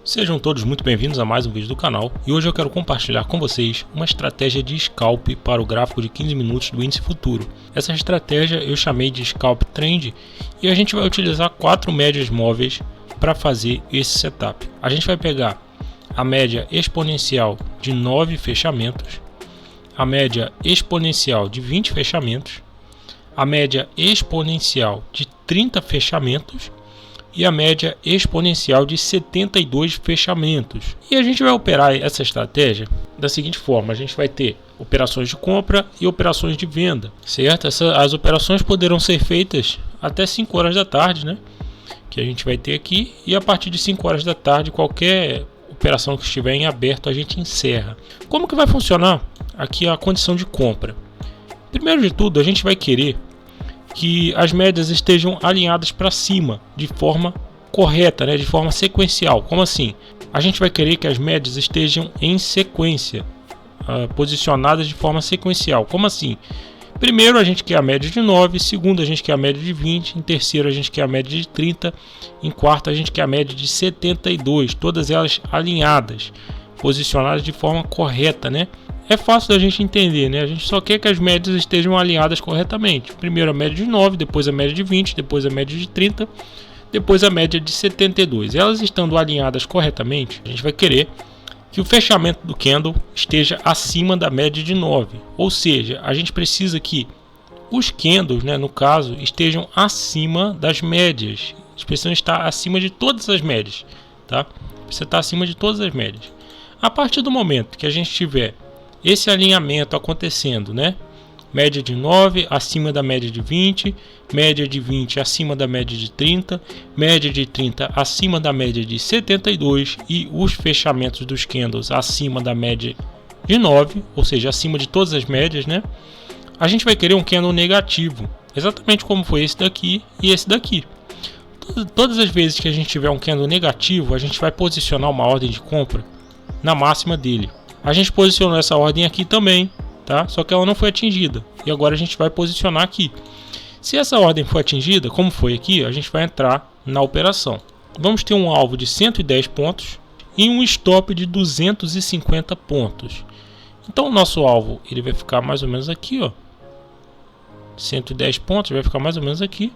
Sejam todos muito bem-vindos a mais um vídeo do canal e hoje eu quero compartilhar com vocês uma estratégia de scalp para o gráfico de 15 minutos do índice futuro. Essa estratégia eu chamei de Scalp Trend e a gente vai utilizar 4 médias móveis para fazer esse setup. A gente vai pegar a média exponencial de 9 fechamentos, a média exponencial de 20 fechamentos, a média exponencial de 30 fechamentos e a média exponencial de 72 fechamentos. E a gente vai operar essa estratégia da seguinte forma: a gente vai ter operações de compra e operações de venda, certo? As operações poderão ser feitas até 5 horas da tarde, né? Que a gente vai ter aqui, e a partir de 5 horas da tarde qualquer operação que estiver em aberto a gente encerra. Como que vai funcionar aqui a condição de compra? Primeiro de tudo, a gente vai querer que as médias estejam alinhadas para cima de forma correta, né? De forma sequencial. Como assim? A gente vai querer que as médias estejam em sequência, posicionadas de forma sequencial. Como assim? Primeiro a gente quer a média de 9, segundo a gente quer a média de 20, em terceiro a gente quer a média de 30, em quarto a gente quer a média de 72, todas elas alinhadas, posicionadas de forma correta, né? É fácil da gente entender, né? A gente só quer que as médias estejam alinhadas corretamente. Primeiro a média de 9, depois a média de 20, depois a média de 30, depois a média de 72. Elas estando alinhadas corretamente, a gente vai querer que o fechamento do candle esteja acima da média de 9. Ou seja, a gente precisa que os candles, né, no caso, estejam acima das médias. Eles precisam estar acima de todas as médias, tá? Precisa estar acima de todas as médias. A partir do momento que a gente tiver esse alinhamento acontecendo, né? Média de 9 acima da média de 20, média de 20 acima da média de 30, média de 30 acima da média de 72 e os fechamentos dos candles acima da média de 9, ou seja, acima de todas as médias, né? A gente vai querer um candle negativo, exatamente como foi esse daqui e esse daqui. Todas as vezes que a gente tiver um candle negativo, a gente vai posicionar uma ordem de compra na máxima dele. A gente posicionou essa ordem aqui também, tá? Só que ela não foi atingida. E agora a gente vai posicionar aqui. Se essa ordem for atingida, como foi aqui, a gente vai entrar na operação. Vamos ter um alvo de 110 pontos e um stop de 250 pontos. Então o nosso alvo ele vai ficar mais ou menos aqui, ó. 110 pontos vai ficar mais ou menos aqui.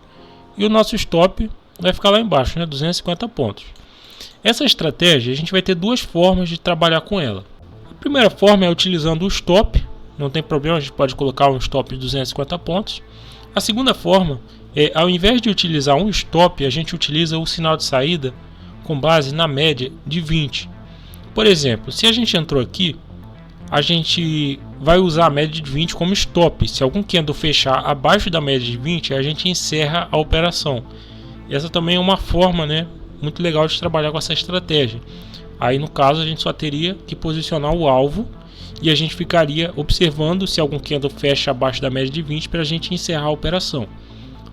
E o nosso stop vai ficar lá embaixo, né? 250 pontos. Essa estratégia a gente vai ter duas formas de trabalhar com ela. A primeira forma é utilizando o stop, não tem problema, a gente pode colocar um stop de 250 pontos. A segunda forma é, ao invés de utilizar um stop, a gente utiliza o sinal de saída com base na média de 20. Por exemplo, se a gente entrou aqui, a gente vai usar a média de 20 como stop. Se algum candle fechar abaixo da média de 20, a gente encerra a operação. Essa também é uma forma, né, muito legal de trabalhar com essa estratégia. Aí no caso a gente só teria que posicionar o alvo e a gente ficaria observando se algum candle fecha abaixo da média de 20 para a gente encerrar a operação,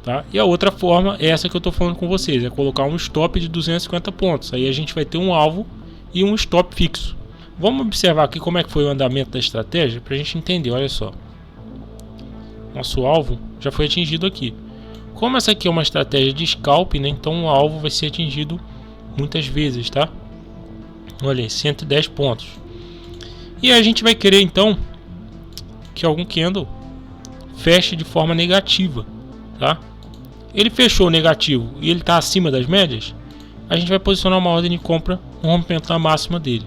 tá? E a outra forma é essa que eu estou falando com vocês, é colocar um stop de 250 pontos. Aí a gente vai ter um alvo e um stop fixo. Vamos observar aqui como é que foi o andamento da estratégia para a gente entender. Olha só, nosso alvo já foi atingido aqui. Como essa aqui é uma estratégia de scalp, né? Então o alvo vai ser atingido muitas vezes, tá? Olha aí, 110 pontos. E a gente vai querer então que algum candle feche de forma negativa, tá? Ele fechou negativo e ele está acima das médias, a gente vai posicionar uma ordem de compra no rompimento da máxima dele.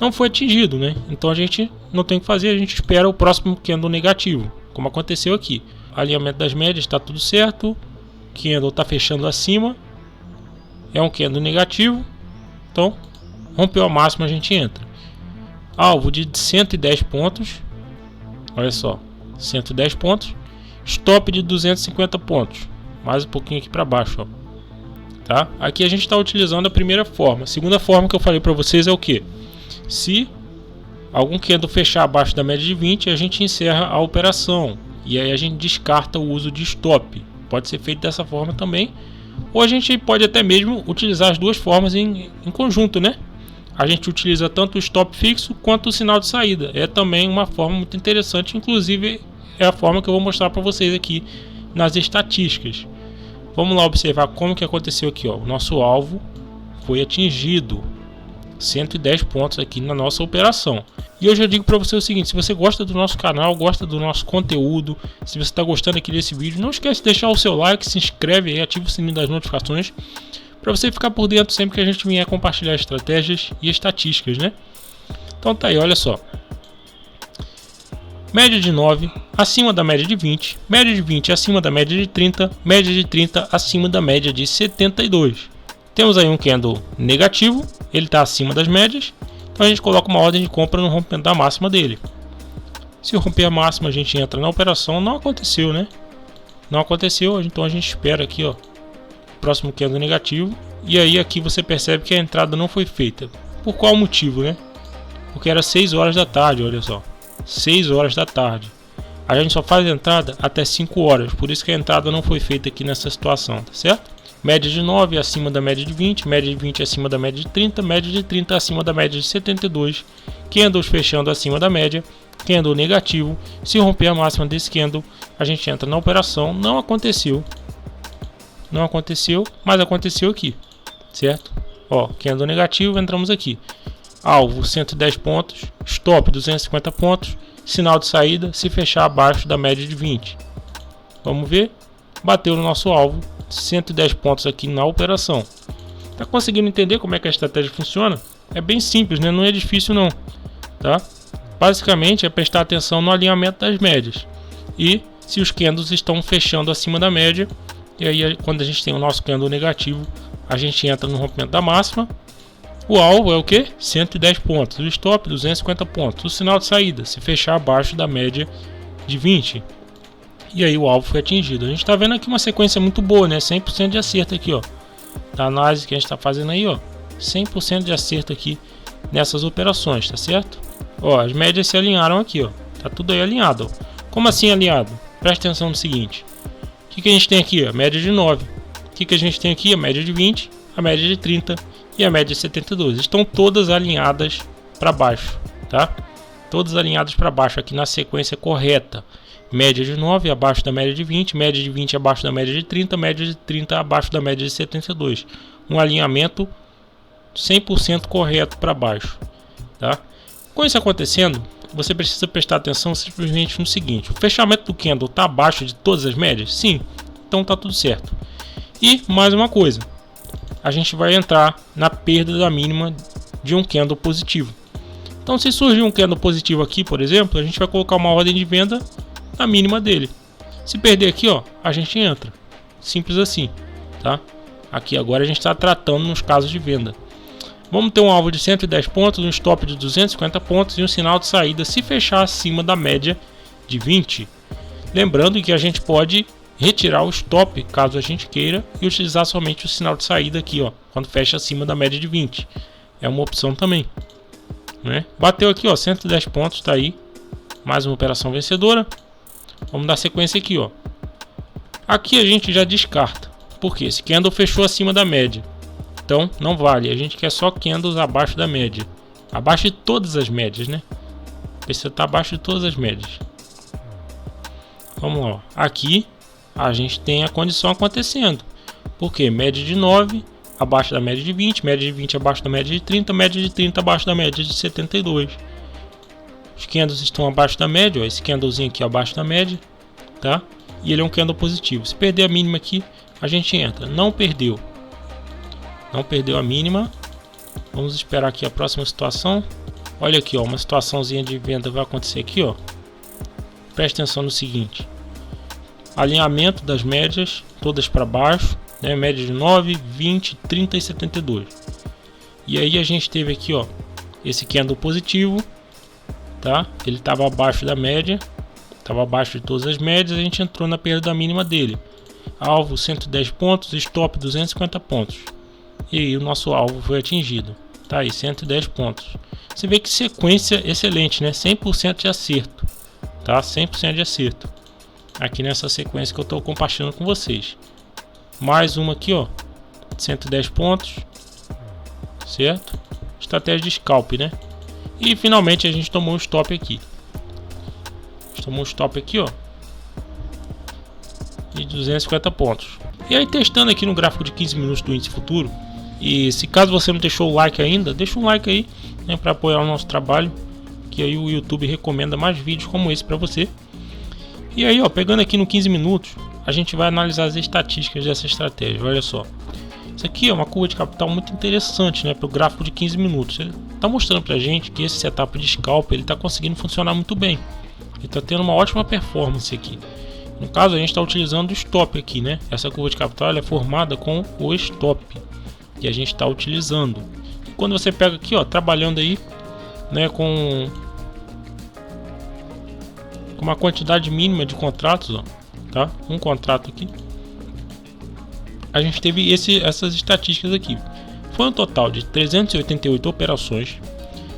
Não foi atingido, né? Então a gente não tem o que fazer, a gente espera o próximo candle negativo, como aconteceu aqui. Alinhamento das médias está tudo certo, candle está fechando acima, é um candle negativo, então rompeu a máxima, a gente entra. Alvo de 110 pontos. Olha só, 110 pontos. Stop de 250 pontos. Mais um pouquinho aqui para baixo, ó. Tá? Aqui a gente está utilizando a primeira forma. A segunda forma que eu falei para vocês é o que? Se algum candle fechar abaixo da média de 20, a gente encerra a operação. E aí a gente descarta o uso de stop. Pode ser feito dessa forma também. Ou a gente pode até mesmo utilizar as duas formas em conjunto, né? A gente utiliza tanto o stop fixo quanto o sinal de saída. É também uma forma muito interessante, inclusive é a forma que eu vou mostrar para vocês aqui nas estatísticas. Vamos lá observar como que aconteceu aqui, ó. O nosso alvo foi atingido. 110 pontos aqui na nossa operação. E eu já digo para você o seguinte: se você gosta do nosso canal, gosta do nosso conteúdo, se você está gostando aqui desse vídeo, não esquece de deixar o seu like, se inscreve aí, ativa o sininho das notificações para você ficar por dentro sempre que a gente vier compartilhar estratégias e estatísticas, né? Então tá aí, olha só. Média de 9 acima da média de 20, média de 20 acima da média de 30, média de 30 acima da média de 72. Temos aí um candle negativo, ele está acima das médias, então a gente coloca uma ordem de compra no rompimento da máxima dele. Se romper a máxima, a gente entra na operação. Não aconteceu, né? Não aconteceu, então a gente espera aqui, ó, próximo candle negativo. E aí aqui você percebe que a entrada não foi feita. Por qual motivo, né? Porque era 6 horas da tarde, olha só. 6 horas da tarde. A gente só faz a entrada até 5 horas, por isso que a entrada não foi feita aqui nessa situação, tá certo? Média de 9 acima da média de 20, média de 20 acima da média de 30, média de 30 acima da média de 72, candles fechando acima da média, candle negativo. Se romper a máxima desse candle, a gente entra na operação. Não aconteceu. Não aconteceu, mas aconteceu aqui, certo? Ó, candle negativo, entramos aqui. Alvo 110 pontos, stop 250 pontos, sinal de saída se fechar abaixo da média de 20. Vamos ver, bateu no nosso alvo, 110 pontos aqui na operação. Tá conseguindo entender como é que a estratégia funciona? É bem simples, né? Não é difícil não, tá? Basicamente é prestar atenção no alinhamento das médias e se os candles estão fechando acima da média. E aí quando a gente tem o nosso candle negativo, a gente entra no rompimento da máxima. O alvo é o que? 110 pontos. O stop 250 pontos. O sinal de saída se fechar abaixo da média de 20. E aí o alvo foi atingido. A gente está vendo aqui uma sequência muito boa, né? 100% de acerto aqui, ó. Da análise que a gente está fazendo aí, ó. 100% de acerto aqui nessas operações, tá certo? Ó, as médias se alinharam aqui, ó. Tá tudo aí alinhado, ó. Como assim alinhado? Presta atenção no seguinte. O que a gente tem aqui? A média de 9. O que a gente tem aqui? A média de 20, a média de 30 e a média de 72. Estão todas alinhadas para baixo, tá? Todas alinhadas para baixo aqui na sequência correta. Média de 9 abaixo da média de 20, média de 20 abaixo da média de 30, média de 30 abaixo da média de 72. Um alinhamento 100% correto para baixo, tá? Com isso acontecendo, você precisa prestar atenção simplesmente no seguinte: o fechamento do candle está abaixo de todas as médias? Sim, então tá tudo certo. E mais uma coisa, a gente vai entrar na perda da mínima de um candle positivo. Então se surgir um candle positivo aqui, por exemplo, a gente vai colocar uma ordem de venda na mínima dele. Se perder aqui, ó, a gente entra. Simples assim, tá? Aqui agora a gente está tratando nos casos de venda. Vamos ter um alvo de 110 pontos, um stop de 250 pontos e um sinal de saída se fechar acima da média de 20. Lembrando que a gente pode retirar o stop caso a gente queira e utilizar somente o sinal de saída aqui, ó, quando fecha acima da média de 20. É uma opção também, né? Bateu aqui, ó, 110 pontos, tá aí. Mais uma operação vencedora. Vamos dar sequência aqui, ó. Aqui a gente já descarta. Por quê? Esse candle fechou acima da média. Então não vale. A gente quer só candles abaixo da média. Abaixo de todas as médias, né? Precisa estar abaixo de todas as médias. Vamos lá, ó. Aqui a gente tem a condição acontecendo. Por quê? Média de 9 abaixo da média de 20, média de 20 abaixo da média de 30, média de 30 abaixo da média de 72. Os candles estão abaixo da média, ó, esse candlezinho aqui abaixo da média, tá? E ele é um candle positivo. Se perder a mínima aqui, a gente entra. Não perdeu. Não perdeu a mínima. Vamos esperar aqui a próxima situação. Olha aqui, ó, uma situaçãozinha de venda vai acontecer aqui, ó. Presta atenção no seguinte: alinhamento das médias, todas para baixo, né? Média de 9, 20, 30 e 72. E aí a gente teve aqui, ó, esse candle positivo, tá? Ele estava abaixo da média, estava abaixo de todas as médias, a gente entrou na perda mínima dele. Alvo 110 pontos, stop 250 pontos. E aí o nosso alvo foi atingido. Tá aí, 110 pontos. Você vê que sequência excelente, né? 100% de acerto, tá? 100% de acerto. Aqui nessa sequência que eu estou compartilhando com vocês. Mais uma aqui, ó, 110 pontos, certo? Estratégia de scalp, né? E finalmente a gente tomou um stop aqui. Tomou um stop aqui, ó, de 250 pontos. E aí testando aqui no gráfico de 15 minutos do índice futuro, E se caso você não deixou o like ainda, deixa um like aí, né, para apoiar o nosso trabalho, que aí o YouTube recomenda mais vídeos como esse para você. E aí, ó, pegando aqui no 15 minutos, a gente vai analisar as estatísticas dessa estratégia. Olha só, isso aqui é uma curva de capital muito interessante, né, para o gráfico de 15 minutos. Ele está mostrando para a gente que esse setup de scalp ele está conseguindo funcionar muito bem. Ele está tendo uma ótima performance aqui. No caso, a gente está utilizando o stop aqui, né? Essa curva de capital ela é formada com o stop que a gente está utilizando. E quando você pega aqui, ó, trabalhando aí, né, com uma quantidade mínima de contratos, ó, tá? Um contrato aqui. A gente teve essas estatísticas aqui. Foi um total de 388 operações,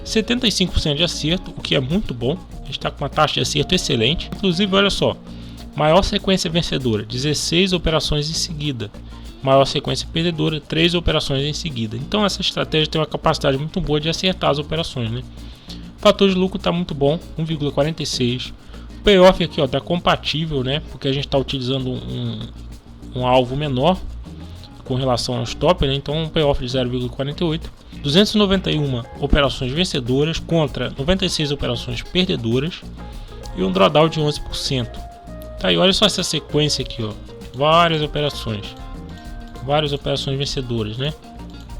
75% de acerto, o que é muito bom. A gente está com uma taxa de acerto excelente. Inclusive, olha só, maior sequência vencedora, 16 operações em seguida. Maior sequência perdedora, 3 operações em seguida. Então essa estratégia tem uma capacidade muito boa de acertar as operações, né? O fator de lucro está muito bom, 1,46. O payoff aqui está compatível, né? Porque a gente está utilizando um alvo menor com relação ao stop, né? Então um payoff de 0,48. 291 operações vencedoras contra 96 operações perdedoras e um drawdown de 11%. Tá aí, olha só essa sequência aqui, ó. Várias operações vencedoras, né?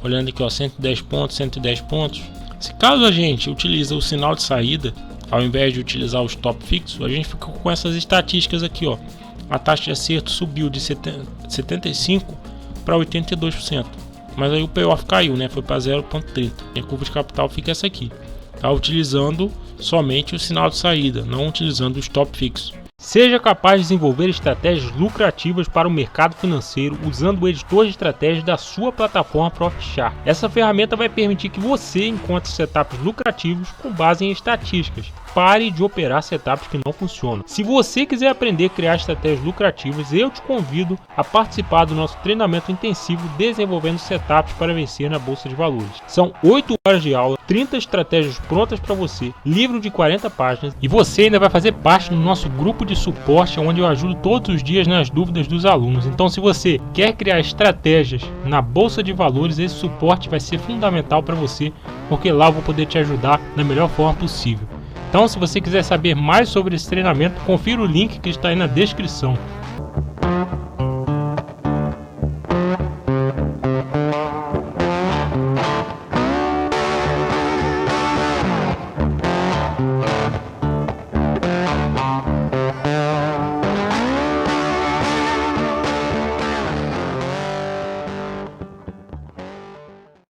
Olhando aqui, ó, 110 pontos, 110 pontos. Se caso a gente utiliza o sinal de saída, ao invés de utilizar o stop fixo, a gente fica com essas estatísticas aqui, ó. A taxa de acerto subiu de 75 para 82%. Mas aí o payoff caiu, né? Foi para 0,30. E a curva de capital fica essa aqui. Tá utilizando somente o sinal de saída, não utilizando o stop fixo. Seja capaz de desenvolver estratégias lucrativas para o mercado financeiro usando o editor de estratégias da sua plataforma ProfitChart. Essa ferramenta vai permitir que você encontre setups lucrativos com base em estatísticas. Pare de operar setups que não funcionam. Se você quiser aprender a criar estratégias lucrativas, eu te convido a participar do nosso treinamento intensivo Desenvolvendo Setups para Vencer na Bolsa de Valores. São 8 horas de aula, 30 estratégias prontas para você, livro de 40 páginas e você ainda vai fazer parte do nosso grupo de suporte onde eu ajudo todos os dias nas dúvidas dos alunos. Então, se você quer criar estratégias na Bolsa de Valores, esse suporte vai ser fundamental para você, porque lá eu vou poder te ajudar da melhor forma possível. Então, se você quiser saber mais sobre esse treinamento, confira o link que está aí na descrição.